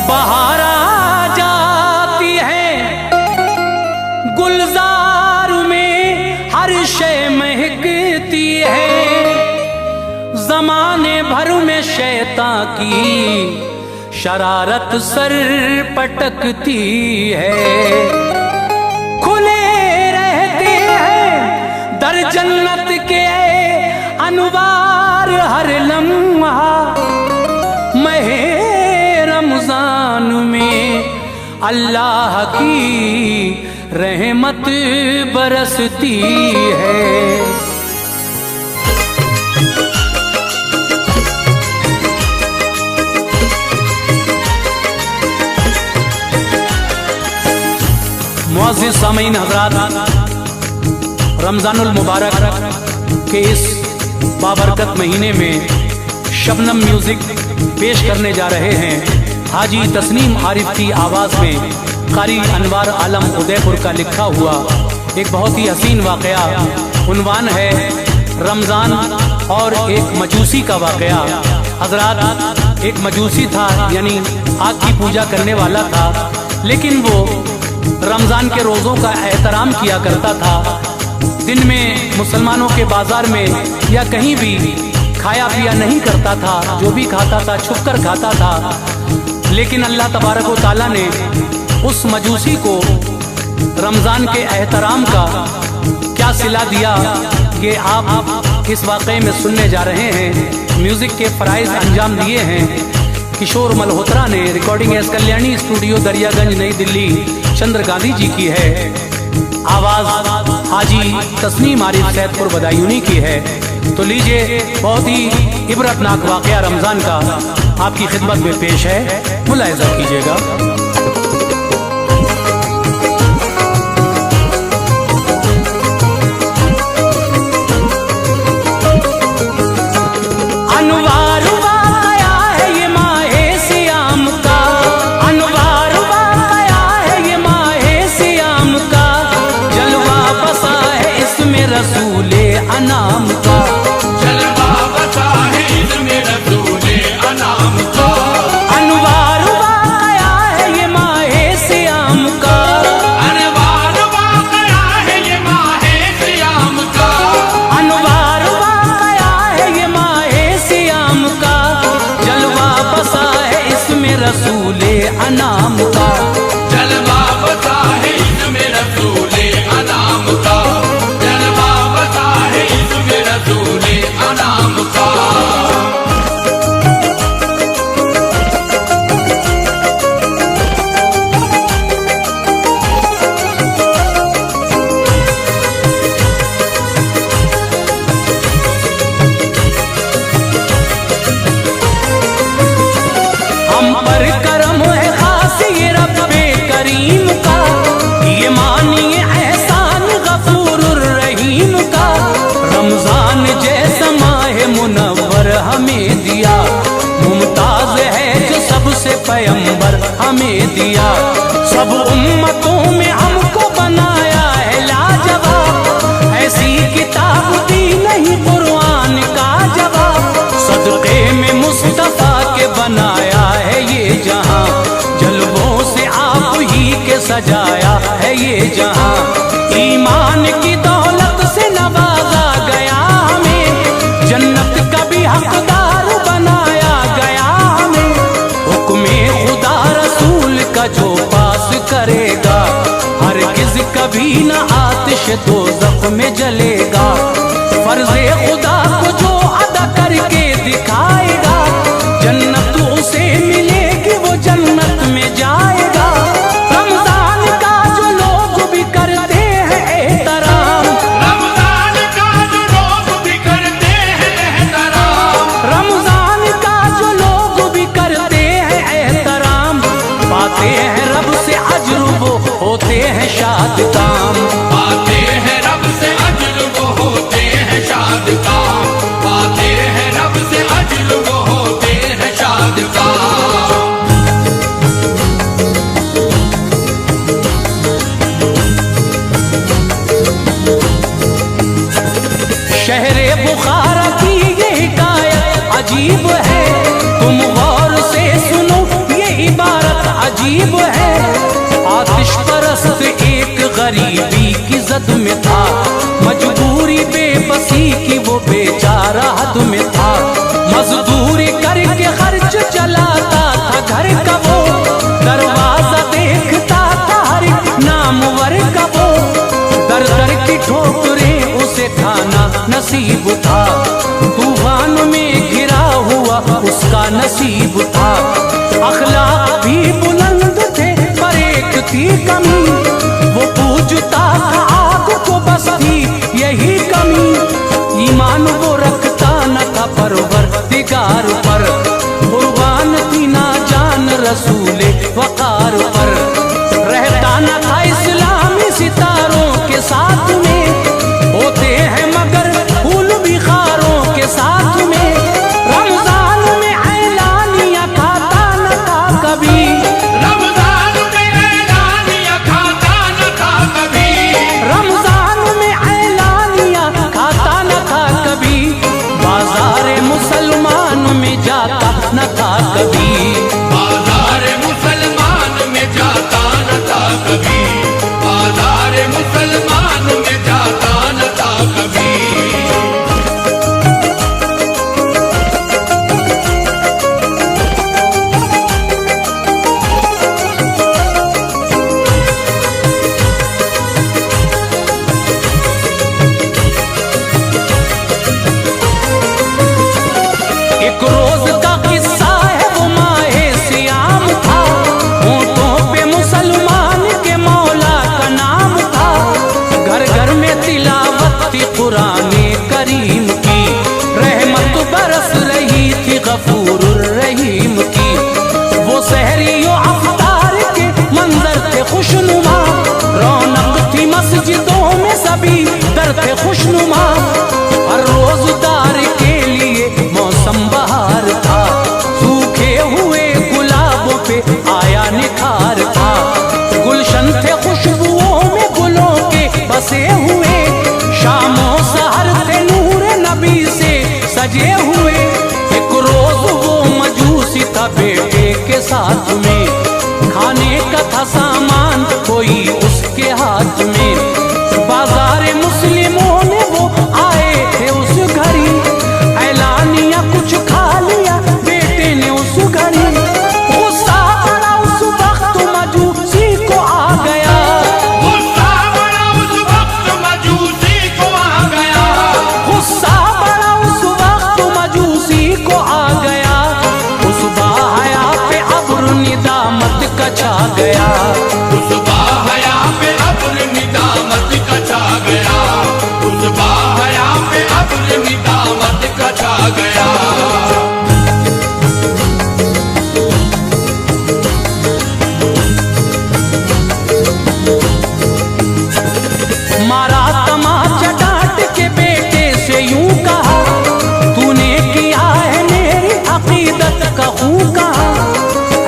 बहार आ जाती है गुलजार में, हर शय महकती है, जमाने भर में शैतान की शरारत सर पटकती है। खुले रहते हैं दर जन्नत के अनवार, हर लम्हा महे रमजान में अल्लाह की रहमत बरसती है। मुअज़्ज़िज़ सामीन हज़रात, रमज़ानुल मुबारक के इस बाबरकत महीने में शबनम म्यूजिक पेश करने जा रहे हैं हाजी तस्नीम आरिफ की आवाज़ में कारी अनवार आलम उदयपुर का लिखा हुआ एक बहुत ही हसीन वाक़या। उन्वान है रमज़ान और एक मजूसी का वाक़या। हज़रात, एक मजूसी था, यानी आग की पूजा करने वाला था, लेकिन वो रमज़ान के रोज़ों का एहतराम किया करता था। दिन में मुसलमानों के बाज़ार में या कहीं भी खाया पिया नहीं करता था, जो भी खाता था छुप कर खाता था। लेकिन अल्लाह तबारक व तआला ने उस मजूसी को रमज़ान के एहतराम का क्या सिला दिया, ये आप इस वाक़े में सुनने जा रहे हैं। म्यूज़िक के फ़राइज़ अंजाम दिए हैं किशोर मल्होत्रा ने। Recording S Kalyani studio Daryaganj नई दिल्ली चंद्र गांधी जी की है। आवाज़ हाजी तस्नीम आरिफ सैदपुर बदायूनी की है। तो लीजिए, बहुत ही इबरतनाक वाक़या रमज़ान का आपकी खिदमत में पेश है, मुलाहिज़ा कीजिएगा। रसूले अनाम का जलवा बचा है इसमें रसूले अनाम का, अनवार वाक़या है ये माहे सियाम का, अनवार वाक़या है ये माहे सियाम का, अनवार वाक़या है ये माहे सियाम का, जलवा बसा है इसमें रसूले अनाम का, जलवा बचा है इसमें रसूले अनाम का, रसूले अनाम का। हम पर करम है खास ये रब्बे करीम का, ये मानिए एहसान गफूरुर रहीम का। रमजान जैसा माह मुनव्वर हमें दिया, मुमताज है जो सबसे पैगंबर हमें दिया। सब उम्मतों में हमको बनाया है लाजवाब, ऐसी किताब दी नहीं कुरान का जवाब। सदक़े में मुस्तफ़ा के बनाया है ये जहां, जलवों से आप ही के सजाया है ये जहां। ईमान की दौलत से नवाजा गया हमें, जन्नत का भी हकदार बनाया गया हमें। हुक्मे खुदा रसूल का जो पास करेगा, हरगिज़ कभी न आतिश दोज़ख में जलेगा। फर्ज़े खुदा को जो अदा करके दिखाएगा, जन्नत उसे मिलेगी वो जन्नत में जाएगा। रमजान का जो लोग भी करते हैं एहतराम, रमजान का जो लोग भी करते हैं एहतराम, रमजान का जो लोग भी करते हैं एहतराम, पाते हैं रब से अज्र वो होते हैं शाद काम। पाते हैं रब से अज्र वो होते हैं शाद का, पाते हैं रब से अज्र वो होते हैं शाद का। शहरे बुखारा की ये हिकायत अजीब है, तुम गौर से नसीब था। अखलाक भी बुलंद थे पर एक थी कमी, वो पूजता था आग को बस थी यही कमी। ईमान वो रखता न था परवरदिगार पर, कुर्बान थी ना जान रसूले वकार पर। रहता न था इस्लामी सितारों के साथ में, होते हैं मगर फूल भी खारों के साथ में। रमजान में ऐलानिया खाता न था कभी, रमजान में ऐलानिया खाता न था कभी, रमजान में ऐलानिया खाता न था कभी। बाजार मुसलमान में जाता न था कभी, बाजार मुसलमान में जाता न था कभी, बाजार मुसलमान में जाता न था कभी। एक रोज का किस्सा है वो माहे सियाम था, होठों पे मुसलमान के मौला का नाम था। घर घर में तिलावत थी कुराने करीम की, रहमत बरस रही थी गफूरुर रहीम की। वो सहरियो अफ्तार के मंजर थे खुशनुमा, रौनक थी मस्जिदों में सभी दर थे खुशनुमा। हर रोजदार के लिए मौसम बहार था, सूखे हुए गुलाबों पे आया निखार था। गुलशन थे खुशबुओं में गुलों के बसे हुए, शामों सहर थे नूर नबी से सजे हुए। एक रोज वो मजूसी था बेटे के साथ में, खाने का था सामान कोई उसके हाथ में। बाजार मुस्लिमों ने वो आए थे उस घड़ी, ऐलानिया कुछ खा लिया बेटे ने उस घड़ी। गुस्सा बड़ा उस वक्त मजूसी को आ गया, गुस्सा बड़ा उस वक्त मजूसी को आ गया, गुस्सा बड़ा उस वक्त मजूसी को आ गया। उस बाहया पे अब्र निदामत का छा गया, उस बाहया पे अब्र निदामत का छा गया, उस बाहया पे अब्र निदामत का छा गया। मारा तमाचा डांट के बेटे से यूं कहा, तूने किया है मेरी अकीदत का खूं कहा।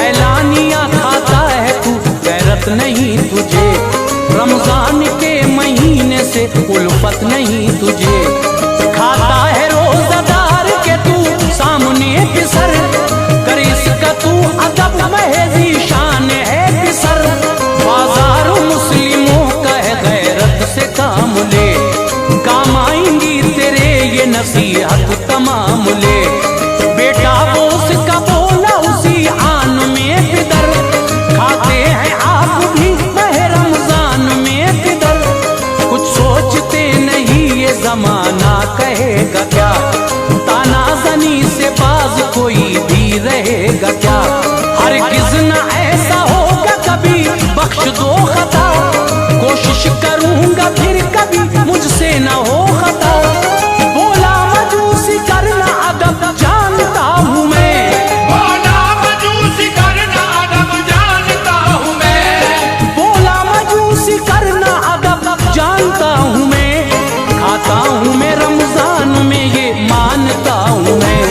ऐलानिया खाता है तू गैरत नहीं तुझे, रमजान के महीने से उल्फत नहीं तुझे। खाता है रोजादार के तू सामने पिसर, कर इसका तू अदब महजी शान है पिसर। बाजार मुस्लिमों का है गैरत से काम ले, काम आएंगी तेरे ये नसीहत तमाम ले। बेटा वो उसका बोला उसी आन में किधर, खाते हैं आप भी मह रमजान में किधर। कुछ सोचते नहीं ये जमाना कहेगा क्या, तानाजनी से बाज कोई भी रहेगा क्या। हरगिज़ न ऐसा होगा कभी बख्श दो खता, कोशिश करूंगा फिर कभी मुझसे न हो खता। बोला मजूसी करना अदब जानता हूँ मैं, बोला मजूसी करना अदब जानता हूँ मैं, बोला मजूसी करना अदब जानता हूँ मैं। खाता हूँ मैं रमजान में ये मानता हूँ मैं,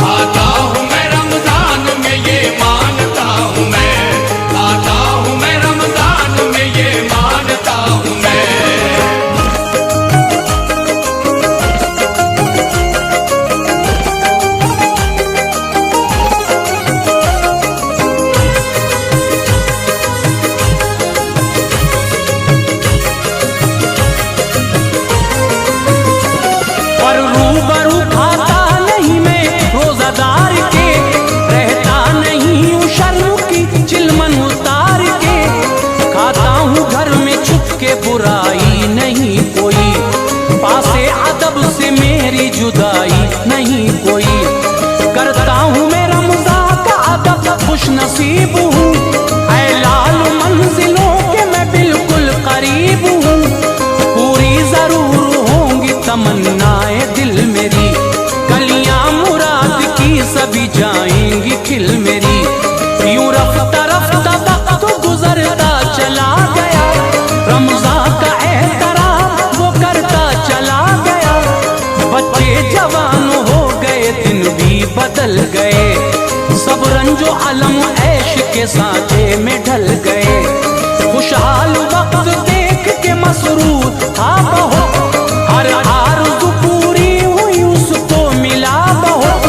खाता हूँ मैं रमजान में ये मानता हूँ मैं, खाता हूँ मैं रमजान में ये मानता हूँ मैं। खुश नसीब हूँ, ऐ लाल मंजिलों के मैं बिल्कुल करीब हूँ। पूरी जरूर होंगी तमन्नाएं दिल मेरी, कलियां मुराद की सभी जाएंगी खिल मेरी। यूं रफ्ता रफ्ता वक्त गुजरता चला गया, रमजान का एहतराम वो करता चला गया। बच्चे जवान हो गए, दिन भी बदल गए, सब रंजो अलम ऐश के सांचे में ढल गए। खुशहाल वक्त देख के मसरूर था बहुत, हर आरज़ू पूरी हुई उसको मिला बहुत।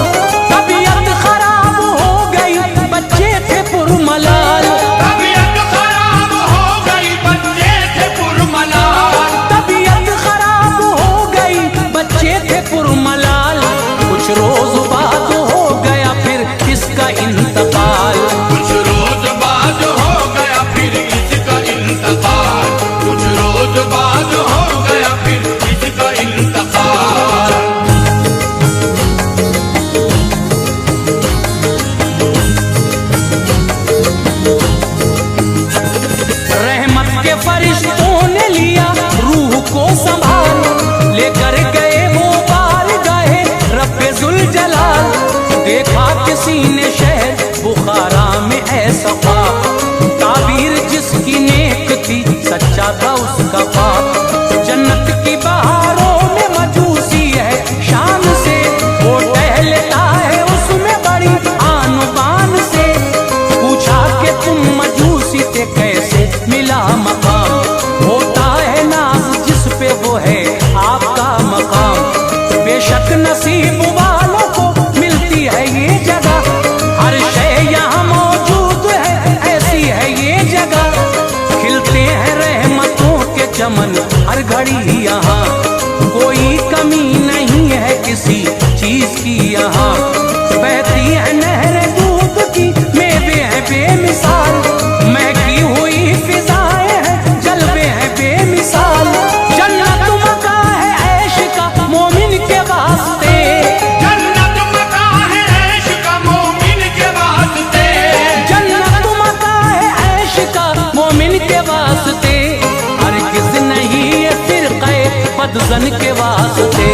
तबीयत खराब हो गई बच्चे थे पुरमलाल, तबीयत खराब हो गई बच्चे थे पुरमलाल, तबीयत खराब हो गई बच्चे थे पुरमलाल। कुछ रोज बाद हो गया फिर इसका इंतकाल, कुछ रोज बाद हो गया फिर इसका इंतकाल, कुछ रोज बाद हो गया फिर इसका इंतकाल। रहमत के फरिश्तों ने लिया रूह को संभाल, लेकर गए वो बार गए रब्बे जुल जलाल। देखा किसी ने शहर बुखारा में ऐसा ख्वाब, ताबीर जिसकी नेक थी सच्चा था उसका ख्वाब। जन्नत की बहारों में मजूसी है शान से, वो टहलता है उसमें बड़ी आन बान से। पूछा कि तुम मजूसी थे कैसे मिला मकाम, होता है नाज जिस पे वो है आपका मकाम। बेशक नसीब वालों को मिलती है ये जगह, हर शय यहाँ मौजूद है ऐसी है ये जगह। खिलते हैं रहमतों के चमन हर घड़ी यहाँ, कोई कमी नहीं है किसी चीज की यहाँ। बहती है नहरें दूध की, मेवे हैं बेमिसाल, महकी हुई फिजाएं हैं, जलवे हैं बेमिसाल। जन्नत मका है ऐश का मोमिन के वास्ते, जन्नत मका है ऐश का मोमिन के वास्ते, जन्नत मका है ऐश का मोमिन के वास्ते। हरगिज़ नहीं ये फिरक़े बदज़न के वास्ते,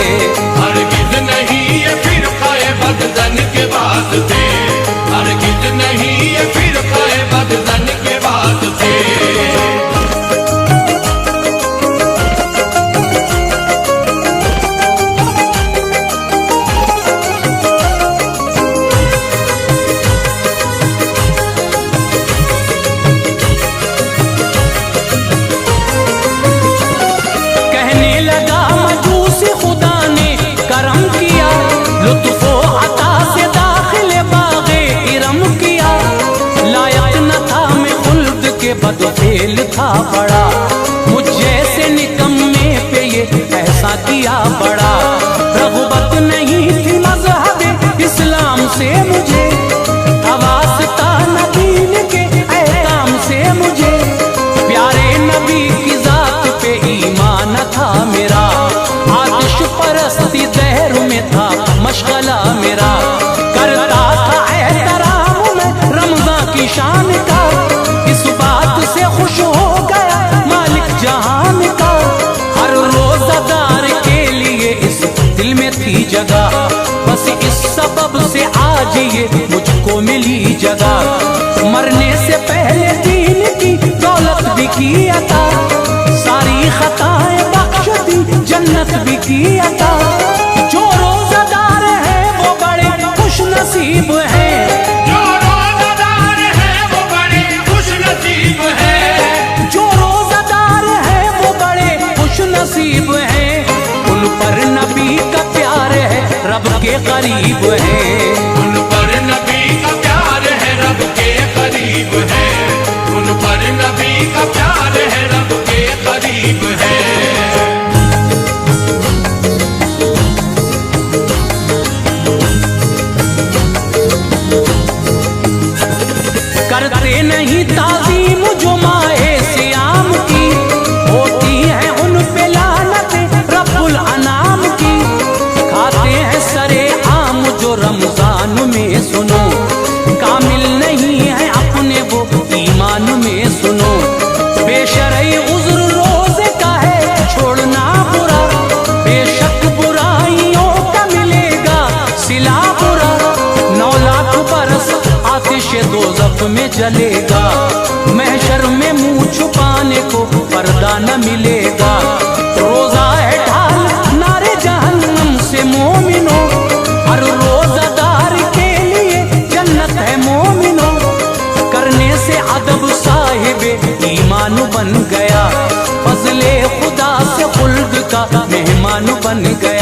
हरगिज़ नहीं ये फिरक़े बदज़न के वास्ते, हरगिज़ नहीं ये फिरक़े बदज़न के वास्ते। कहने लगा मजूसी खुदा ने करम किया, लुत्फ़ो अता से दाखिल बाग़े इरम किया। लायक न था मैं खुल्द के बदफेल था बड़ा, मुझ जैसे निकम्मे पे ये ऐसा किया बड़ा। रग़बत नहीं थी मज़हब इस्लाम से मुझे, वास्ता न दीन के एहकाम से मुझे। प्यारे नबी की जात पे ईमान था मेरा, आतिश परस्ती दहर में था मशगला मेरा। करता था एहतराम मैं रमजान की शान का, इस बात से खुश हो गया मालिक जहान का। हर रोज़ादार के लिए इस दिल में थी जगह, बस इस सबब से आज ये मुझको मिली जगह। मरने से पहले दीन की दौलत भी की अता, सारी खताएं बख्श दी जन्नत भी की अता। जो रोज़ादार है वो बड़े खुश नसीब है, जो रोज़ादार है वो बड़े खुश नसीब है, जो रोज़ादार है वो बड़े खुश नसीब है। उन पर नबी का प्यार है रब के करीब है, उन पर नबी का प्यार है रब के करीब है, उन पर नबी का प्यार है रब के करीब है। करते नहीं ताज़ीम जो माए सियाम की, होती है उन पे लानत रब्बुल अनाम की। खाते हैं सरे आम जो रमजान में सुनो, कामिल नहीं वो ईमान में सुनो। बेशरई उज़्र रोज़े का है छोड़ना बुरा, बेशक बुराइयों का मिलेगा सिला बुरा। 9 लाख बरस आतिश दोज़ख में जलेगा, महशर में मुंह छुपाने को पर्दा न मिलेगा। रोजा है ढाल नारे जहन्नम से मोमिनो, हर रोजादार के लिए जन्नत है मोमिनो। करने से अदब साहिब ईमान बन गया, फजले खुदा से खुल्द का मेहमान बन गया।